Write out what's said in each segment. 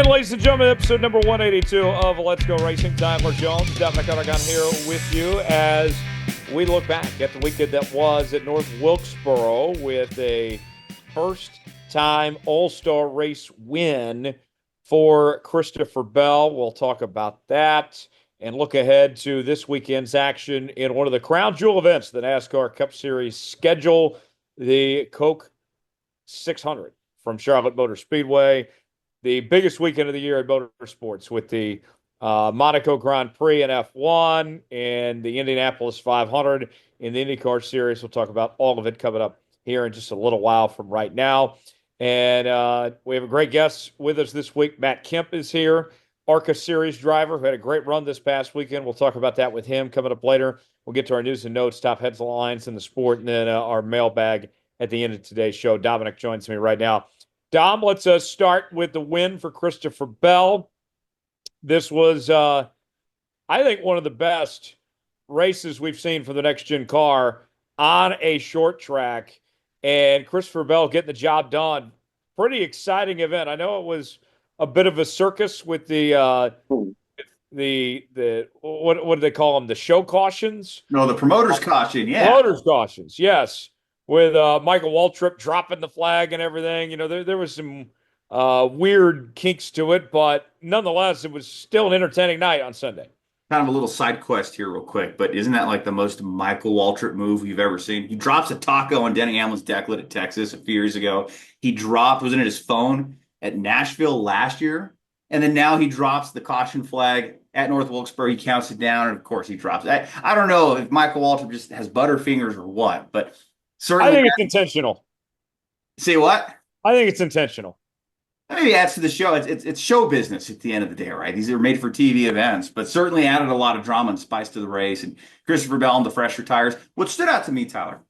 ladies and gentlemen, episode number 182 of Let's Go Racing. Tyler Jones, Dominic Aragon here with you as we look back at the weekend that was at North Wilkesboro with a first-time All-Star race win for Christopher Bell. We'll talk about that and look ahead to this weekend's action in one of the crown jewel events, the NASCAR Cup Series schedule, the Coke 600 from Charlotte Motor Speedway. The biggest weekend of the year at motorsports with the Monaco Grand Prix in F1 and the Indianapolis 500 in the IndyCar Series. We'll talk about all of it coming up here in just a little while from right now. And we have a great guest with us this week. Matt Kemp is here, ARCA Series driver who had a great run this past weekend. We'll talk about that with him coming up later. We'll get to our news and notes, top headlines in the sport, and then our mailbag at the end of today's show. Dominic joins me right now. Dom, let's start with the win for Christopher Bell. This was, I think, one of the best races we've seen for the next-gen car on a short track. And Christopher Bell getting the job done. Pretty exciting event. I know it was a bit of a circus with the what do they call them? The show cautions? No, the promoter's caution, yeah. Promoter's cautions, yes. With Michael Waltrip dropping the flag and everything. You know, there was some weird kinks to it, but nonetheless, it was still an entertaining night on Sunday. Kind of a little side quest here real quick, but isn't that like the most Michael Waltrip move you've ever seen? He drops a taco on Denny Hamlin's decklet at Texas a few years ago. He wasn't it his phone at Nashville last year? And then now he drops the caution flag at North Wilkesboro. He counts it down, and of course he drops it. I don't know if Michael Waltrip just has butterfingers or what, but certainly. I think it's intentional. Say what? I think it's intentional. Maybe adds to the show. It's show business at the end of the day, right? These are made for TV events, but certainly added a lot of drama and spice to the race. And Christopher Bell and the fresher tires. What stood out to me, Tyler,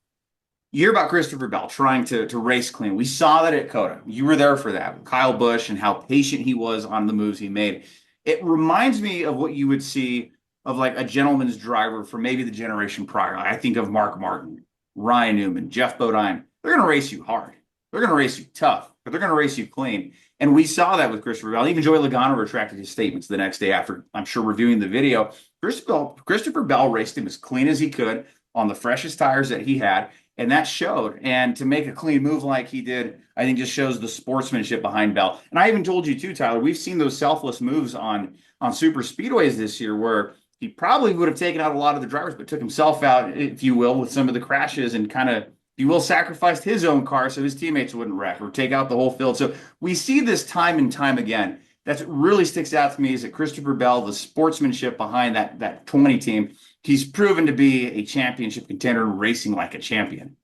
you hear about Christopher Bell trying to race clean. We saw that at COTA. You were there for that. Kyle Busch and how patient he was on the moves he made. It reminds me of what you would see of like a gentleman's driver from maybe the generation prior. I think of Mark Martin, Ryan Newman, Jeff Bodine. They're going to race you hard. They're going to race you tough, but they're going to race you clean. And we saw that with Christopher Bell. Even Joey Logano retracted his statements the next day after, I'm sure, reviewing the video. Christopher Bell raced him as clean as he could on the freshest tires that he had, and that showed. And to make a clean move like he did, I think just shows the sportsmanship behind Bell. And I even told you too, Tyler, we've seen those selfless moves on super speedways this year where he probably would have taken out a lot of the drivers, but took himself out, if you will, with some of the crashes and kind of, he will sacrificed his own car so his teammates wouldn't wreck or take out the whole field. So we see this time and time again. That's what really sticks out to me is that Christopher Bell, the sportsmanship behind that 20 team, he's proven to be a championship contender racing like a champion.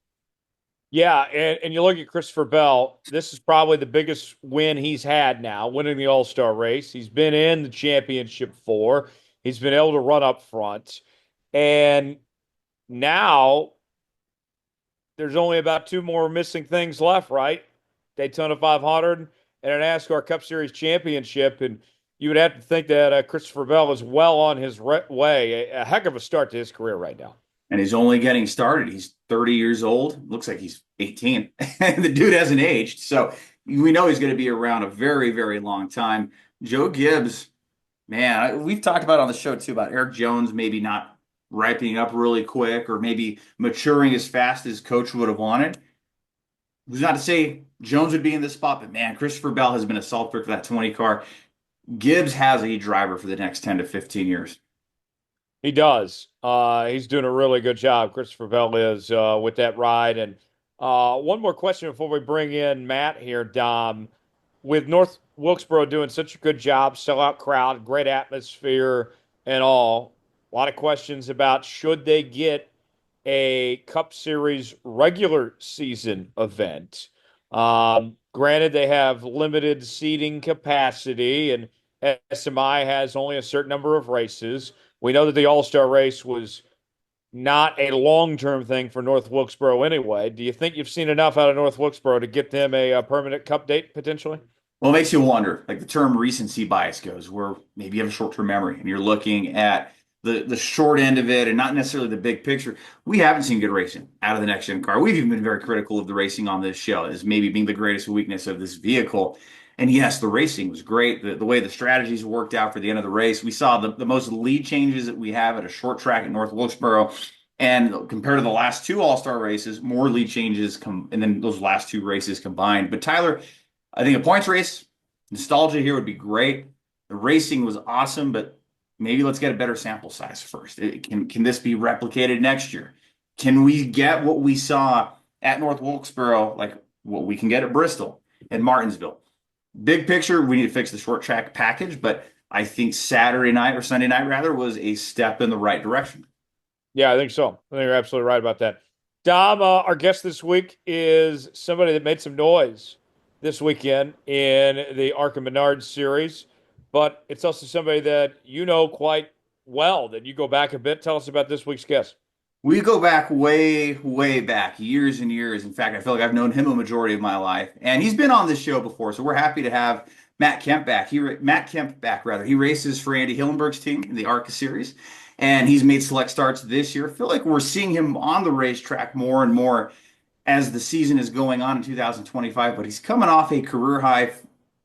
Yeah, and you look at Christopher Bell, this is probably the biggest win he's had now, winning the All-Star race. He's been in the championship 4. He's been able to run up front. And now there's only about 2 more missing things left, right? Daytona 500 and a NASCAR Cup Series championship. And you would have to think that Christopher Bell is well on his way. A heck of a start to his career right now. And he's only getting started. He's 30 years old. Looks like he's 18. The dude hasn't aged. So we know he's going to be around a very, very long time. Joe Gibbs, man, we've talked about on the show too about Eric Jones maybe not ripening up really quick or maybe maturing as fast as coach would have wanted. Who's not to say Jones would be in this spot, but man, Christopher Bell has been a salt pick for that 20 car. Gibbs has a driver for the next 10 to 15 years. He does. He's doing a really good job. Christopher Bell is with that ride. And one more question before we bring in Matt here, Dom. With North Wilkesboro doing such a good job, sellout crowd, great atmosphere and all, a lot of questions about should they get a Cup Series regular season event. Granted, they have limited seating capacity, and SMI has only a certain number of races. We know that the All-Star race was not a long-term thing for North Wilkesboro anyway. Do you think you've seen enough out of North Wilkesboro to get them a permanent Cup date potentially? Well, it makes you wonder, like the term recency bias goes, where maybe you have a short-term memory and you're looking at the short end of it and not necessarily the big picture. We haven't seen good racing out of the next-gen car. We've even been very critical of the racing on this show as maybe being the greatest weakness of this vehicle. And yes, the racing was great. The way the strategies worked out for the end of the race, we saw the most lead changes that we have at a short track at North Wilkesboro. And compared to the last two All-Star races, more lead changes come, and then those last two races combined. But Tyler, I think a points race, nostalgia here would be great. The racing was awesome, but maybe let's get a better sample size first. Can this be replicated next year? Can we get what we saw at North Wilkesboro, like what we can get at Bristol and Martinsville? Big picture, we need to fix the short track package, but I think Saturday night or Sunday night rather was a step in the right direction. Yeah, I think so. I think you're absolutely right about that. Dom, our guest this week is somebody that made some noise this weekend in the ARCA Menard series, but it's also somebody that you know quite well, that you go back a bit. Tell us about this week's guest. We go back way, way back, years and years. In fact, I feel like I've known him a majority of my life, and he's been on this show before, so we're happy to have Matt Kemp back. Matt Kemp back rather. He races for Andy Hillenberg's team in the ARCA series, and he's made select starts this year. I feel like we're seeing him on the racetrack more and more as the season is going on in 2025. But he's coming off a career high,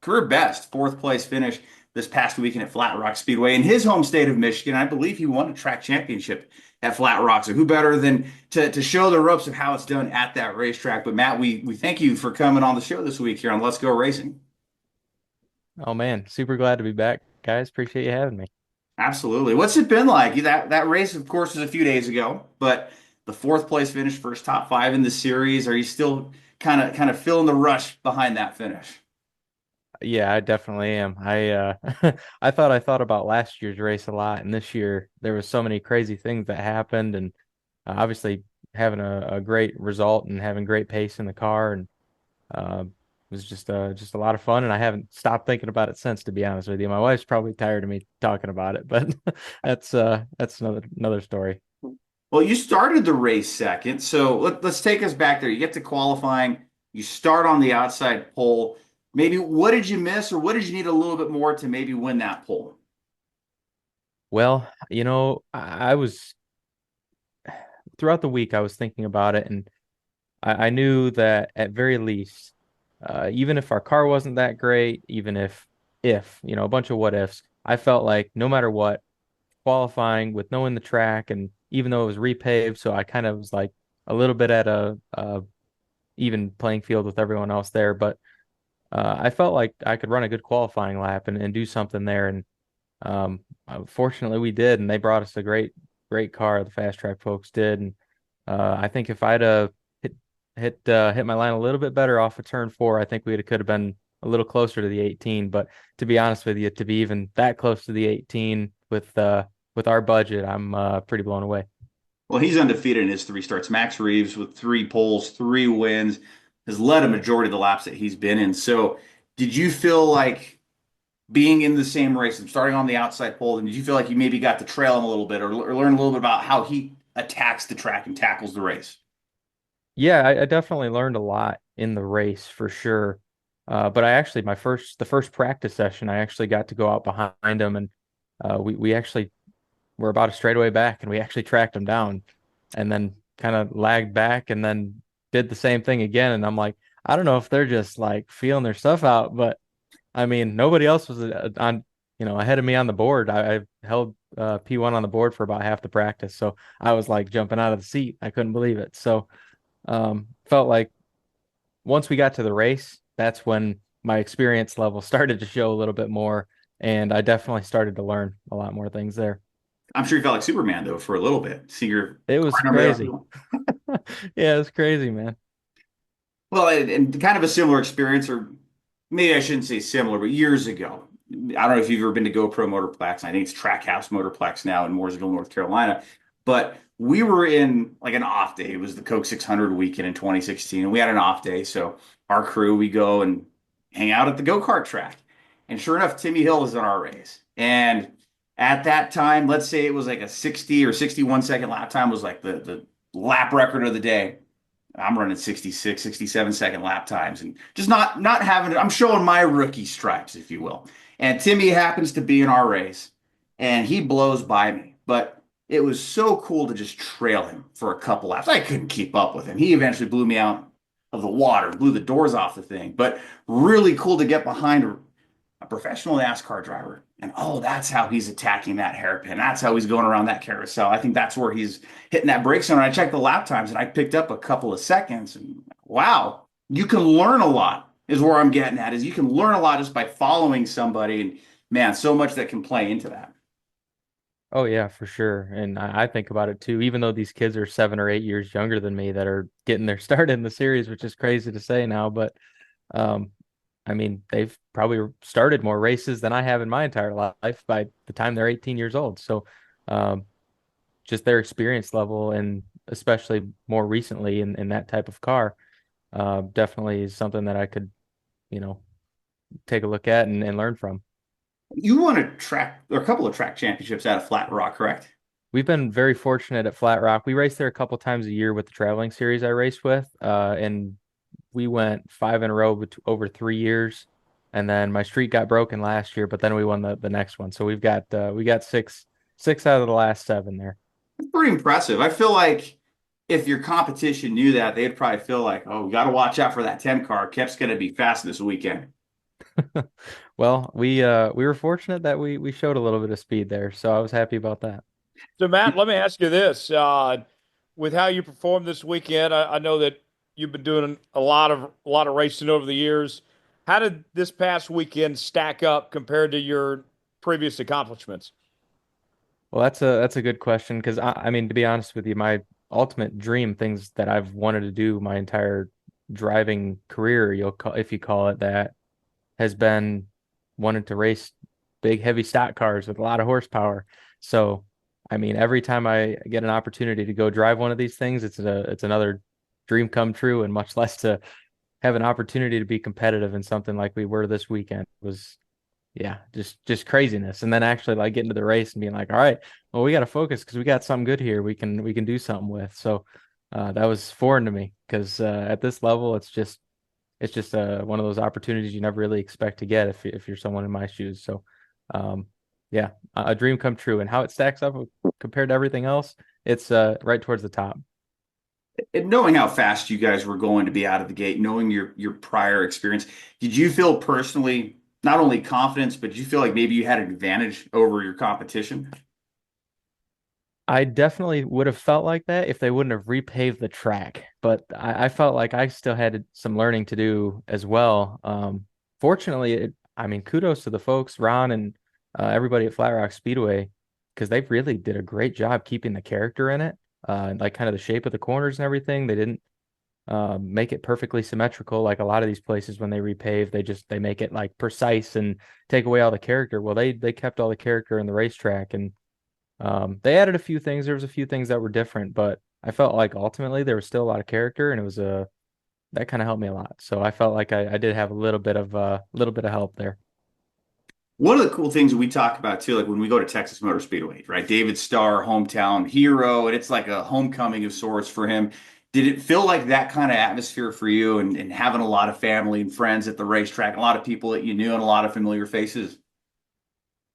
career best fourth place finish this past weekend at Flat Rock Speedway in his home state of Michigan. I believe he won a track championship at Flat Rock. So who better than to show the ropes of how it's done at that racetrack? But Matt, we thank you for coming on the show this week here on Let's Go Racing. Oh man, super glad to be back, guys. Appreciate you having me. Absolutely. What's it been like? That race, of course, was a few days ago, but the fourth place finish, first top five in the series. Are you still kind of feeling the rush behind that finish? Yeah, I definitely am. I thought about last year's race a lot, and this year there was so many crazy things that happened, and obviously having a great result and having great pace in the car, and it was just a lot of fun, and I haven't stopped thinking about it since, to be honest with you. My wife's probably tired of me talking about it, but that's another story. Well, you started the race second, so let's take us back there. You get to qualifying, you start on the outside pole. Maybe what did you miss, or what did you need a little bit more to maybe win that pole? Well, I was throughout the week I was thinking about it, and I knew that at very least, even if our car wasn't that great, even if a bunch of what ifs, I felt like no matter what, qualifying with knowing the track, and even though it was repaved, so I kind of was like a little bit at a even playing field with everyone else there, but I felt like I could run a good qualifying lap and do something there, and fortunately we did, and they brought us a great car. The fast track folks did, and I think if I'd hit my line a little bit better off of turn four, I think we could have been a little closer to the 18. But to be honest with you, to be even that close to the 18 with our budget, I'm pretty blown away. Well, he's undefeated in his three starts. Max Reeves with three poles, three wins, has led a majority of the laps that he's been in. So, did you feel like being in the same race and starting on the outside pole, and did you feel like you maybe got to trail him a little bit, or learn a little bit about how he attacks the track and tackles the race? Yeah, I definitely learned a lot in the race for sure. But I actually the first practice session, I actually got to go out behind him, and we actually were about a straightaway back, and we actually tracked him down, and then kind of lagged back, and then did the same thing again. And I'm like, I don't know if they're just like feeling their stuff out, but I mean, nobody else was on, ahead of me on the board. I held P1 on the board for about half the practice, so I was like jumping out of the seat. I couldn't believe it. So felt like once we got to the race, that's when my experience level started to show a little bit more, and I definitely started to learn a lot more things there. I'm sure you felt like Superman though for a little bit. See your It was car number crazy. downfield. Yeah, it was crazy, man. Well, and kind of a similar experience, or maybe I shouldn't say similar, but years ago. I don't know if you've ever been to GoPro Motorplex. I think it's Trackhouse Motorplex now in Mooresville, North Carolina. But we were in like an off day. It was the Coke 600 weekend in 2016, and we had an off day. So our crew, we go and hang out at the go-kart track. And sure enough, Timmy Hill was in our race. And at that time, let's say it was like a 60 or 61 second lap time was like the lap record of the day. I'm running 66, 67 second lap times and just not having it. I'm showing my rookie stripes, if you will. And Timmy happens to be in our race and he blows by me. But it was so cool to just trail him for a couple laps. I couldn't keep up with him. He eventually blew me out of the water, blew the doors off the thing. But really cool to get behind a professional NASCAR driver. And oh, that's how he's attacking that hairpin. That's how he's going around that carousel. I think that's where he's hitting that brake zone. I checked the lap times and I picked up a couple of seconds. And wow, you can learn a lot, is where I'm getting at, is you can learn a lot just by following somebody. And man, so much that can play into that. Oh yeah, for sure. And I think about it too, even though these kids are 7 or 8 years younger than me that are getting their start in the series, which is crazy to say now, but um, I mean, they've probably started more races than I have in my entire life by the time they're 18 years old. So um, just their experience level, and especially more recently in that type of car, definitely is something that I could, you know, take a look at and learn from. You won a track or a couple of track championships out of Flat Rock, correct? We've been very fortunate at Flat Rock. We race there a couple times a year with the traveling series I raced with, and we went 5 in a row over 3 years, and then my streak got broken last year, but then we won the next one. So we got six out of the last seven there. It's pretty impressive. I feel like if your competition knew that, they'd probably feel like, oh, we got to watch out for that 10 car. Kep's going to be fast this weekend. Well, we were fortunate that we showed a little bit of speed there, so I was happy about that. So, Matt, let me ask you this. With how you performed this weekend, I know that you've been doing a lot of racing over the years. How did this past weekend stack up compared to your previous accomplishments? Well, that's a good question because I mean, to be honest with you, my ultimate dream, things that I've wanted to do my entire driving career, if you call it that, has been wanting to race big, heavy stock cars with a lot of horsepower. So, I mean, every time I get an opportunity to go drive one of these things, it's another dream come true, and much less to have an opportunity to be competitive in something like we were this weekend was, yeah, just craziness. And then actually like getting to the race and being like, all right, well, we got to focus because we got something good here. We can do something with. So that was foreign to me because at this level, it's just one of those opportunities you never really expect to get if you're someone in my shoes. So um, yeah, a dream come true. And how it stacks up compared to everything else, it's right towards the top. And knowing how fast you guys were going to be out of the gate, knowing your prior experience, did you feel personally not only confidence, but did you feel like maybe you had an advantage over your competition? I definitely would have felt like that if they wouldn't have repaved the track, but I felt like I still had some learning to do as well. Fortunately, I mean, kudos to the folks, Ron and everybody at Flat Rock Speedway, because they really did a great job keeping the character in it, like kind of the shape of the corners and everything. They didn't make it perfectly symmetrical like a lot of these places when they repave. They make it like precise and take away all the character. Well, they kept all the character in the racetrack, and they added a few things. There was a few things that were different, but I felt like ultimately there was still a lot of character, and it was that kind of helped me a lot. So I felt like I did have a little bit of help there. One of the cool things that we talk about too, like when we go to Texas Motor Speedway, right? David Starr, hometown hero, and it's like a homecoming of sorts for him. Did it feel like that kind of atmosphere for you and having a lot of family and friends at the racetrack, a lot of people that you knew and a lot of familiar faces?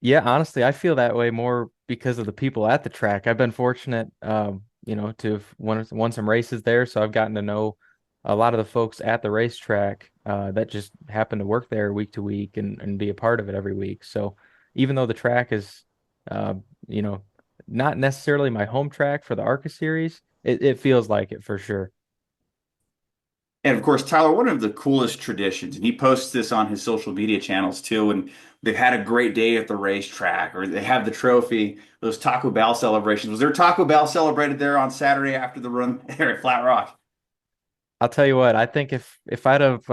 Yeah, honestly, I feel that way more because of the people at the track. I've been fortunate, to have won some races there, so I've gotten to know a lot of the folks at the racetrack that just happen to work there week to week and be a part of it every week. So even though the track is, uh, you know, not necessarily my home track for the ARCA series, it feels like it for sure. And of course, Tyler, one of the coolest traditions, and he posts this on his social media channels too, and they've had a great day at the racetrack or they have the trophy, those Taco Bell celebrations. Was there Taco Bell celebrated there on Saturday after the run there at Flat Rock? I'll tell you what, I think if I'd have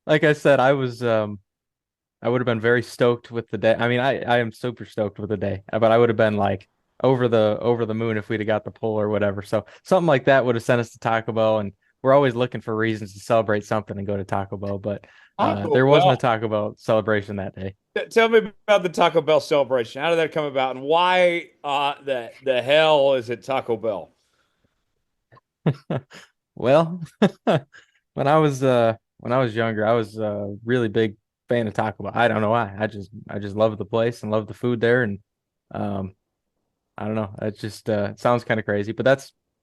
like I said, I would have been very stoked with the day. I mean, I am super stoked with the day, but I would have been like over the moon if we'd have got the pole or whatever. So something like that would have sent us to Taco Bell, and we're always looking for reasons to celebrate something and go to Taco Bell. But Taco there wasn't a Bell. Taco Bell celebration that day. Tell me about the Taco Bell celebration. How did that come about, and why the hell is it Taco Bell? Well, when I was younger, I was a really big fan of Taco Bell. I don't know why. I just love the place and love the food there, and um I don't know. It just it sounds kind of crazy, but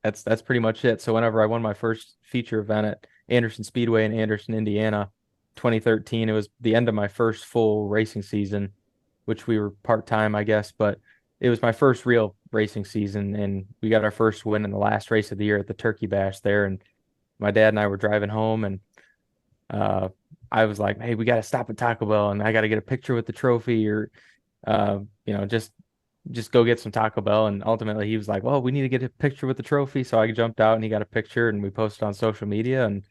That's pretty much it. So whenever I won my first feature event at Anderson Speedway in Anderson, Indiana, 2013, it was the end of my first full racing season, which we were part-time, I guess, but it was my first real racing season, and we got our first win in the last race of the year at the Turkey Bash there. And my dad and I were driving home, and uh, I was like, "Hey, we got to stop at Taco Bell, and I got to get a picture with the trophy, or just go get some Taco Bell." And ultimately, he was like, "Well, we need to get a picture with the trophy." So I jumped out, and he got a picture, and we posted on social media, and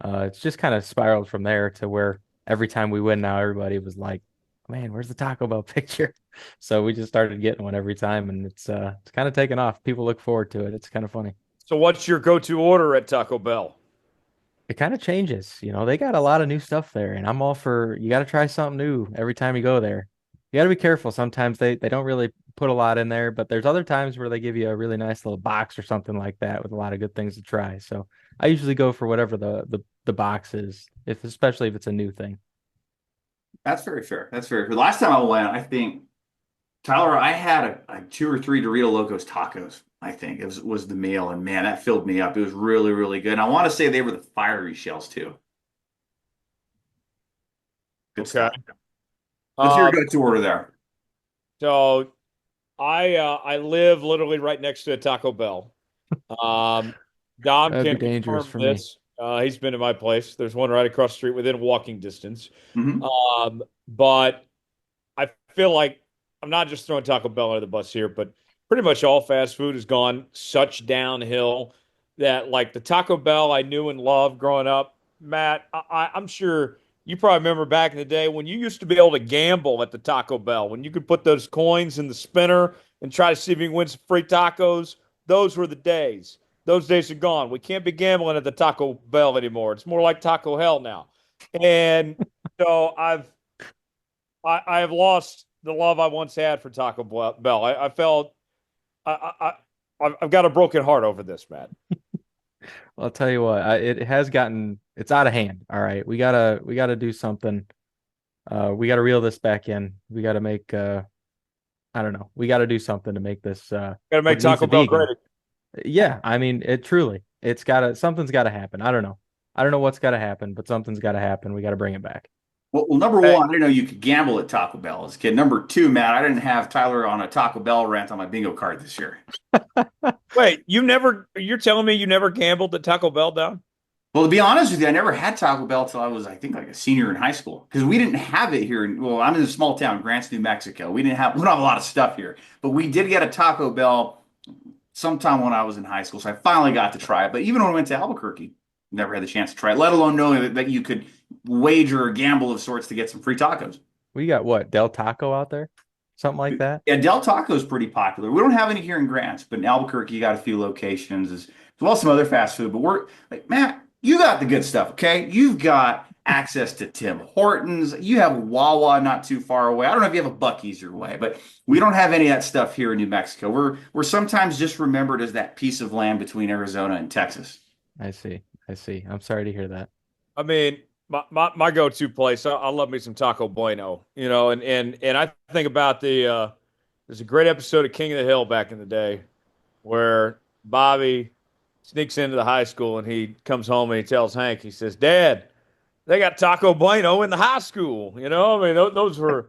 it's just kind of spiraled from there to where every time we win now, everybody was like, "Man, where's the Taco Bell picture?" So we just started getting one every time, and it's kind of taken off. People look forward to it. It's kind of funny. So what's your go-to order at Taco Bell? It kind of changes. They got a lot of new stuff there, and I'm all for you got to try something new every time you go there. You got to be careful. Sometimes they don't really put a lot in there, but there's other times where they give you a really nice little box or something like that with a lot of good things to try. So I usually go for whatever the box is, if especially if it's a new thing. That's very fair. That's very fair. Last time I went, I think Tyler, I had a 2 or 3 Dorito Locos tacos. I think it was the meal, and man, that filled me up. It was really, really good. And I want to say they were the fiery shells too. Good Okay. stuff. What's your Um, go-to order there? so I live literally right next to a Taco Bell. Um, Dom That'd be can dangerous confirm for me. this. He's been to my place. There's one right across the street within walking distance. Hmm. But I feel like I'm not just throwing Taco Bell under the bus here, but pretty much all fast food has gone such downhill that like the Taco Bell I knew and loved growing up, Matt, I'm sure you probably remember back in the day when you used to be able to gamble at the Taco Bell, when you could put those coins in the spinner and try to see if you can win some free tacos. Those were the days. Those days are gone. We can't be gambling at the Taco Bell anymore. It's more like Taco Hell now. And so I have lost the love I once had for Taco Bell. I felt I've got a broken heart over this, Matt. I'll tell you what, it's out of hand. All right, we gotta do something. We gotta reel this back in. We gotta make I don't know. We gotta do something to make this Got to what make it needs Taco to be Bell again. great. Yeah, I mean, something's gotta happen. I don't know. I don't know what's gotta happen, but something's gotta happen. We gotta bring it back. Well, number Hey, one, I didn't know you could gamble at Taco Bell as a kid. Number two, Matt, I didn't have Tyler on a Taco Bell rant on my bingo card this year. wait, you're telling me you never gambled at Taco Bell down? Well, to be honest with you, I never had Taco Bell till I was, I think, like a senior in high school because we didn't have it here. Well, I'm in a small town, Grants, New Mexico. We don't have a lot of stuff here, but we did get a Taco Bell sometime when I was in high school. So I finally got to try it. But even when I went to Albuquerque, never had the chance to try it, let alone knowing that you could wager or gamble of sorts to get some free tacos. We got what, Del Taco out there? Something like that? Yeah, Del Taco is pretty popular. We don't have any here in Grants, but in Albuquerque, you got a few locations as well as some other fast food. But we're like, Matt, you got the good stuff, okay? You've got access to Tim Hortons. You have Wawa not too far away. I don't know if you have a Buc-ee's your way, but we don't have any of that stuff here in New Mexico. We're sometimes just remembered as that piece of land between Arizona and Texas. I see. I see. I'm sorry to hear that. I mean, my go-to place. I love me some Taco Bueno, and I think about there's a great episode of King of the Hill back in the day where Bobby sneaks into the high school and he comes home and he tells Hank, he says, "Dad, they got Taco Bueno in the high school." I mean, those are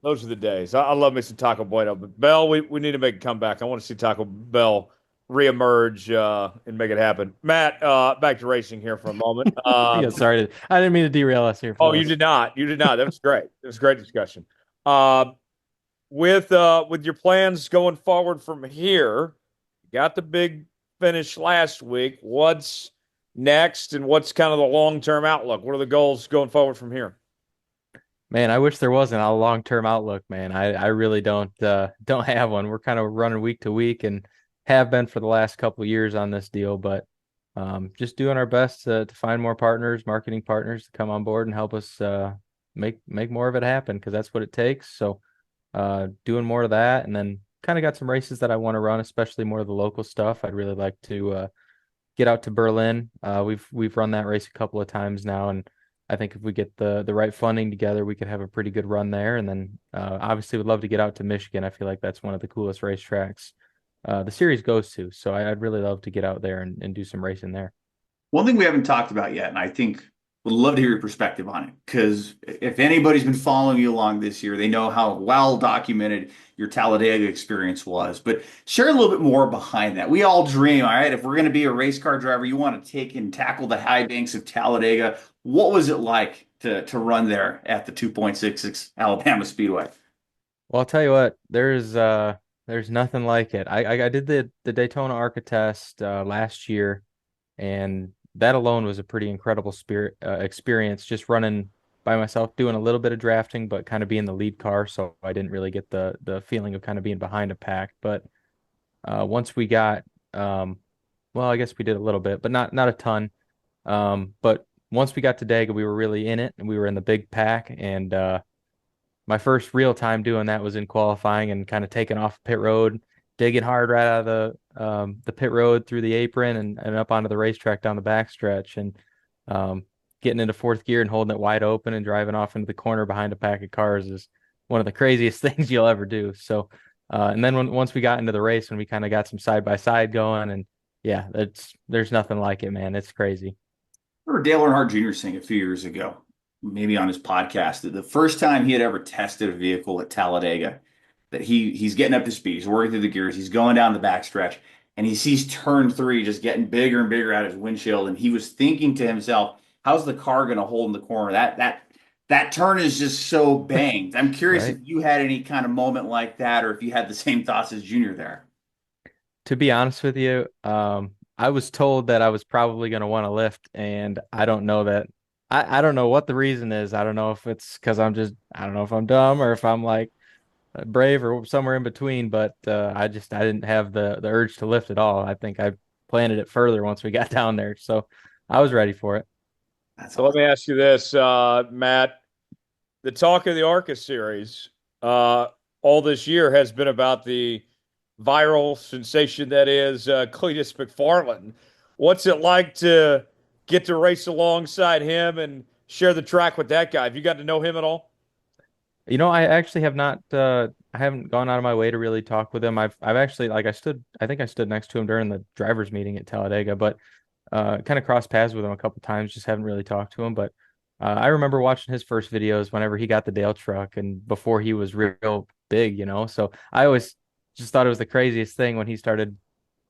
the days. I love me some Taco Bueno, but Bell, we need to make a comeback. I want to see Taco Bell reemerge and make it happen. Matt, back to racing here for a moment. Yeah, sorry. I didn't mean to derail us here for Oh, you this. did not. You did not. That was great. It was a great discussion. Uh, with your plans going forward from here, you got the big finish last week. What's next, and what's kind of the long-term outlook? What are the goals going forward from here? Man, I wish there wasn't a long-term outlook, man. I really don't have one. We're kind of running week to week and have been for the last couple of years on this deal, but just doing our best to find more partners, marketing partners to come on board and help us make more of it happen because that's what it takes. So doing more of that, and then kind of got some races that I want to run, especially more of the local stuff. I'd really like to get out to Berlin. We've run that race a couple of times now, and I think if we get the right funding together, we could have a pretty good run there. And then obviously would love to get out to Michigan. I feel like that's one of the coolest racetracks the series goes to. So I'd really love to get out there and do some racing there. One thing we haven't talked about yet, and I think would love to hear your perspective on it, because if anybody's been following you along this year, they know how well documented your Talladega experience was. But share a little bit more behind that. We all dream, all right, if we're going to be a race car driver, you want to take and tackle the high banks of Talladega. What was it like to run there at the 2.66 Alabama Speedway? Well, I'll tell you what, there's nothing like it. I did the Daytona ARCA test last year, and that alone was a pretty incredible experience, just running by myself, doing a little bit of drafting, but kind of being the lead car, so I didn't really get the feeling of kind of being behind a pack. But once we got well, I guess we did a little bit, but not a ton. But once we got to Dega, we were really in it, and we were in the big pack, and my first real time doing that was in qualifying and kind of taking off pit road, digging hard right out of the pit road through the apron and up onto the racetrack down the backstretch, and getting into fourth gear and holding it wide open and driving off into the corner behind a pack of cars is one of the craziest things you'll ever do. So, and then once we got into the race, when we kind of got some side by side going, and yeah, there's nothing like it, man. It's crazy. I remember Dale Earnhardt Jr. saying a few years ago, maybe on his podcast, that the first time he had ever tested a vehicle at Talladega, that he's getting up to speed, he's working through the gears, he's going down the backstretch, and he sees turn three just getting bigger and bigger out of his windshield, and he was thinking to himself, "How's the car going to hold in the corner? That turn is just so banged." I'm curious Right. if you had any kind of moment like that, or if you had the same thoughts as Junior there. To be honest with you, I was told that I was probably going to want to lift, and I don't know that. I don't know what the reason is. I don't know if it's because I don't know if I'm dumb or if I'm like brave or somewhere in between, but I didn't have the urge to lift at all. I think I planted it further once we got down there. So I was ready for it. That's So let awesome. me ask you this, Matt. The talk of the ARCA series all this year has been about the viral sensation that is Cletus McFarland. What's it like to get to race alongside him and share the track with that guy? Have you got to know him at all? You know, I actually have not I haven't gone out of my way to really talk with him. I've actually like I think I stood next to him during the drivers meeting at Talladega, but kind of crossed paths with him a couple times, just haven't really talked to him. But I remember watching his first videos whenever he got the Dale truck and before he was real big, you know. So I always just thought it was the craziest thing when he started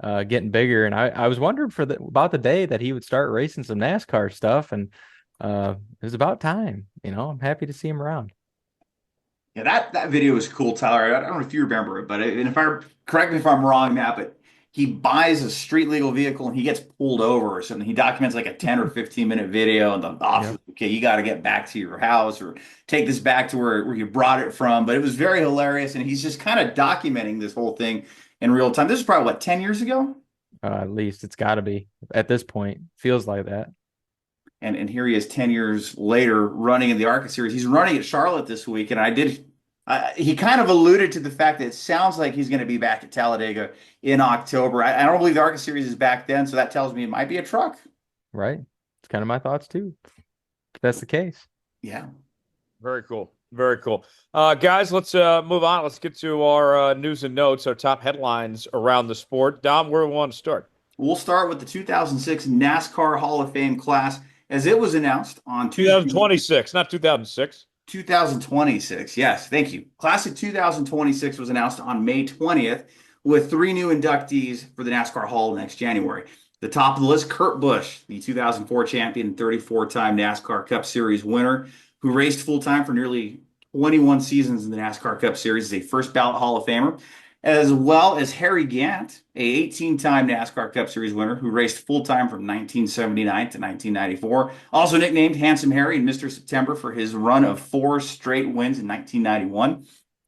getting bigger. And I was wondering about the day that he would start racing some NASCAR stuff, and it was about time. You know, I'm happy to see him around. Yeah, that video was cool, Tyler. I don't know if you remember it, but and if I correct me if I'm wrong, Matt, but he buys a street legal vehicle and he gets pulled over or something. He documents like a 10 or 15-minute video, and the officer, Yep. okay, you got to get back to your house or take this back to where you brought it from. But it was very hilarious, and he's just kind of documenting this whole thing in real time. This is probably what, 10 years ago? At least it's got to be at this point. Feels like that. And here he is 10 years later running in the ARCA series. He's running at Charlotte this week, and he kind of alluded to the fact that it sounds like he's going to be back at Talladega in October. I don't believe the ARCA series is back then, so that tells me it might be a truck. Right. It's kind of my thoughts too. If that's the case. Yeah. Very cool. Very cool. Guys, let's move on. Let's get to our news and notes, our top headlines around the sport. Dom, where do we want to start? We'll start with the 2006 NASCAR Hall of Fame class as it was announced on Tuesday. 2026, not 2006. 2026. Yes, thank you. Class of 2026 was announced on May 20th with three new inductees for the NASCAR Hall next January. The top of the list, Kurt Busch, the 2004 champion and 34-time NASCAR Cup Series winner, who raced full-time for nearly 21 seasons in the NASCAR Cup Series, is a first ballot Hall of Famer, as well as Harry Gant, a 18-time NASCAR Cup Series winner who raced full-time from 1979 to 1994, also nicknamed Handsome Harry and Mr. September for his run of 4 straight wins in 1991,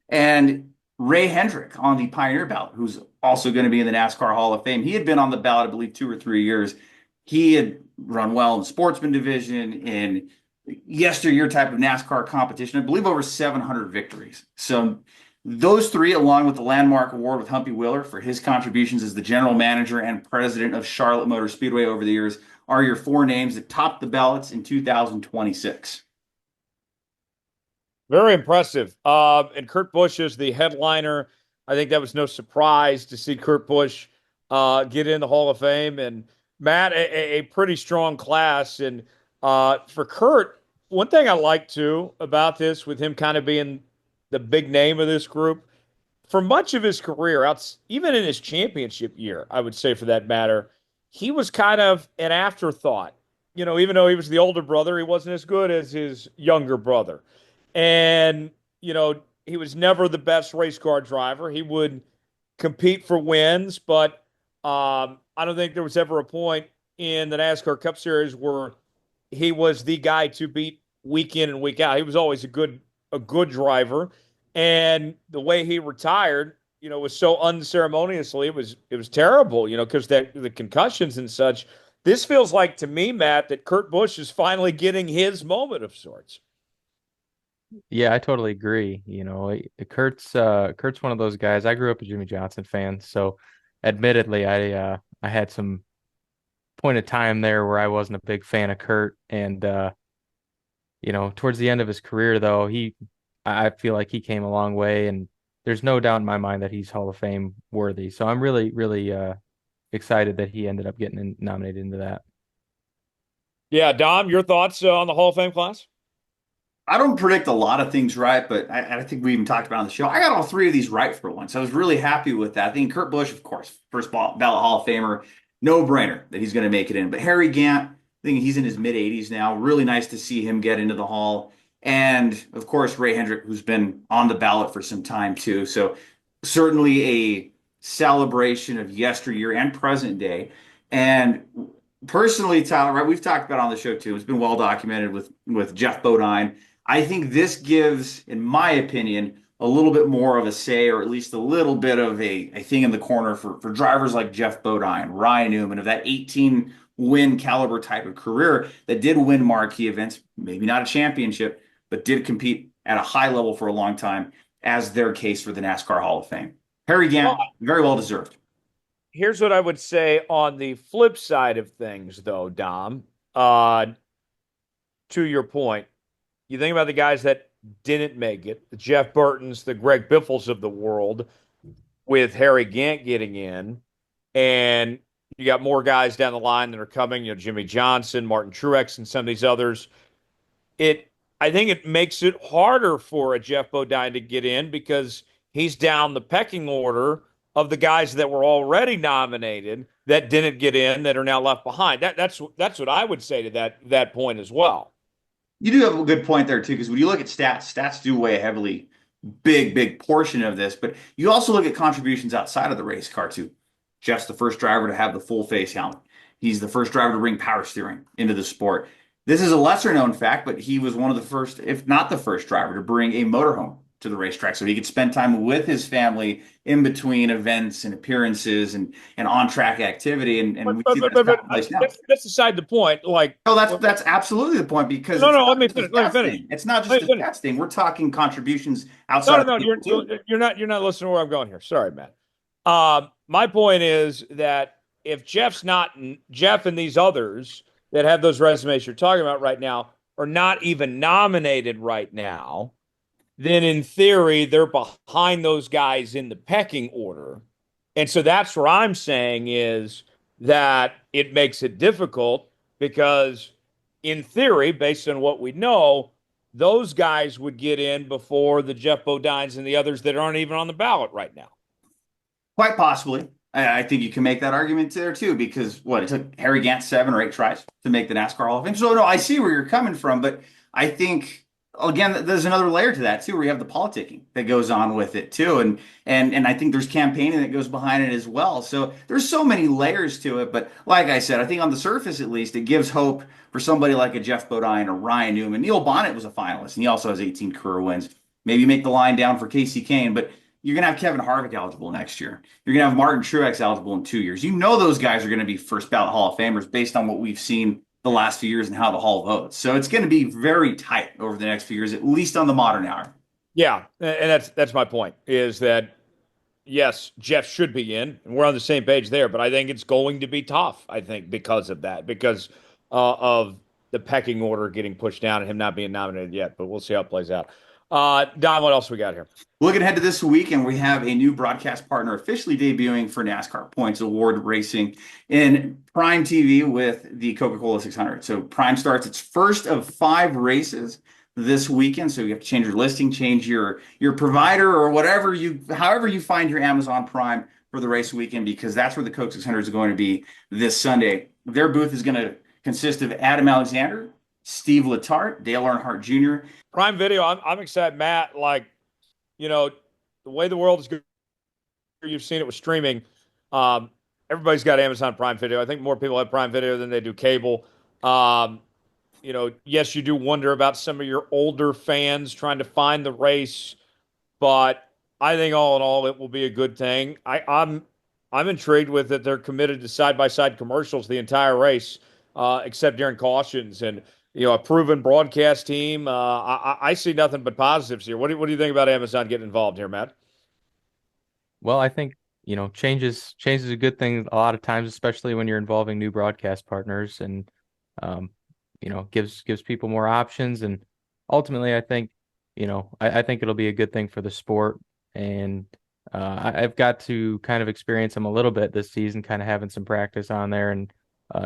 and Ray Hendrick on the Pioneer ballot, who's also going to be in the NASCAR Hall of Fame. He had been on the ballot, I believe, 2 or 3 years. He had run well in the sportsman division, in yesteryear type of NASCAR competition, I believe over 700 victories. So those three, along with the landmark award with Humpy Wheeler for his contributions as the general manager and president of Charlotte Motor Speedway over the years, are your 4 names that topped the ballots in 2026. Very impressive. And Kurt Busch is the headliner. I think that was no surprise to see Kurt Busch get in the Hall of Fame. And Matt, a pretty strong class. And for Kurt, one thing I like too about this, with him kind of being the big name of this group, for much of his career, even in his championship year, I would say for that matter, he was kind of an afterthought. Even though he was the older brother, he wasn't as good as his younger brother. And, he was never the best race car driver. He would compete for wins, but I don't think there was ever a point in the NASCAR Cup Series where he was the guy to beat week in and week out. He was always a good driver, and the way he retired, was so unceremoniously. It was terrible, because the concussions and such. This feels like to me, Matt, that Kurt Busch is finally getting his moment of sorts. Yeah, I totally agree. Kurt's one of those guys. I grew up a Jimmy Johnson fan, so admittedly, I had some point of time there where I wasn't a big fan of Kurt, and towards the end of his career, though, I feel like he came a long way, and there's no doubt in my mind that he's Hall of Fame worthy. So I'm really, really excited that he ended up getting nominated into that. Yeah, Dom, your thoughts on the Hall of Fame class? I don't predict a lot of things right, but I think we even talked about on the show. I got all three of these right for once. I was really happy with that. I think Kurt Busch, of course, first ballot Hall of Famer, no brainer that he's going to make it in. But Harry Gant, I think he's in his mid 80s now. Really nice to see him get into the Hall. And of course, Ray Hendrick, who's been on the ballot for some time too. So certainly a celebration of yesteryear and present day. And personally, Tyler, right, we've talked about it on the show too. It's been well documented with Jeff Bodine. I think this gives, in my opinion, a little bit more of a say, or at least a little bit of a thing in the corner for drivers like Jeff Bodine, Ryan Newman, of that 18 win caliber type of career that did win marquee events, maybe not a championship, but did compete at a high level for a long time, as their case for the NASCAR Hall of Fame. Harry Well, Gant, very well deserved. here's what I would say on the flip side of things, though, Dom. To your point, you think about the guys that didn't make it, the Jeff Burtons, the Greg Biffles of the world, with Harry Gant getting in, and you got more guys down the line that are coming, Jimmy Johnson, Martin Truex, and some of these others. It I think it makes it harder for a Jeff Bodine to get in because he's down the pecking order of the guys that were already nominated that didn't get in, that are now left behind. That's what I would say to that point as well. You do have a good point there too, because when you look at stats do weigh a heavily big portion of this, but you also look at contributions outside of the race car too. Jeff's the first driver to have the full face helmet. He's the first driver to bring power steering into the sport. This is a lesser known fact, but he was one of the first, if not the first driver, to bring a motorhome to the racetrack so he could spend time with his family in between events and appearances and on track activity. And But we but see but, that's but, not but the place now. that's aside the point. Like, No, no, that's absolutely the point, because it's no, let not me just a finish. Let me stats finish. thing. It's not just Let a me finish. stats thing. We're talking contributions No, outside no, of the no. field too. You're not listening to where I'm going here. Sorry, Matt. My point is that if Jeff and these others that have those resumes you're talking about right now are not even nominated right now, then in theory they're behind those guys in the pecking order. And so that's where I'm saying is that it makes it difficult because in theory, based on what we know, those guys would get in before the Jeff Bodines and the others that aren't even on the ballot right now. Quite possibly. I think you can make that argument there too, because it took Harry Gant 7 or 8 tries to make the NASCAR Hall of Fame. So no, I see where you're coming from, but I think again there's another layer to that too, where you have the politicking that goes on with it too, and I think there's campaigning that goes behind it as well. So there's so many layers to it, but like I said, I think on the surface at least it gives hope for somebody like a Jeff Bodine or Ryan Newman. Neil Bonnet was a finalist, and he also has 18 career wins. Maybe make the line down for Casey Kane, but you're going to have Kevin Harvick eligible next year. You're going to have Martin Truex eligible in 2 years. You know those guys are going to be first ballot Hall of Famers based on what we've seen the last few years and how the Hall votes. So it's going to be very tight over the next few years, at least on the modern hour. Yeah, and that's my point is that yes, Jeff should be in, and we're on the same page there. But I think it's going to be tough. I think because of that, because of the pecking order getting pushed down and him not being nominated yet. But we'll see how it plays out. Don, what else we got here? Looking ahead to this weekend, we have a new broadcast partner officially debuting for NASCAR Points Award Racing in Prime TV with the Coca-Cola 600. So Prime starts its first of 5 races this weekend. So you have to change your listing, change your provider or whatever however you find your Amazon Prime for the race weekend, because that's where the Coke 600 is going to be this Sunday. Their booth is going to consist of Adam Alexander, Steve Letarte, Dale Earnhardt Jr. Prime Video, I'm excited, Matt. Like, the way the world is going, you've seen it with streaming. Everybody's got Amazon Prime Video. I think more people have Prime Video than they do cable. Yes, you do wonder about some of your older fans trying to find the race, but I think all in all, it will be a good thing. I'm intrigued with it. They're committed to side by side commercials the entire race, except during cautions, and a proven broadcast team. I see nothing but positives here. What do you think about Amazon getting involved here, Matt? Well, I think, change is a good thing a lot of times, especially when you're involving new broadcast partners, and um, gives people more options. And ultimately, I think, I think it'll be a good thing for the sport. And I've got to kind of experience them a little bit this season, kind of having some practice on there and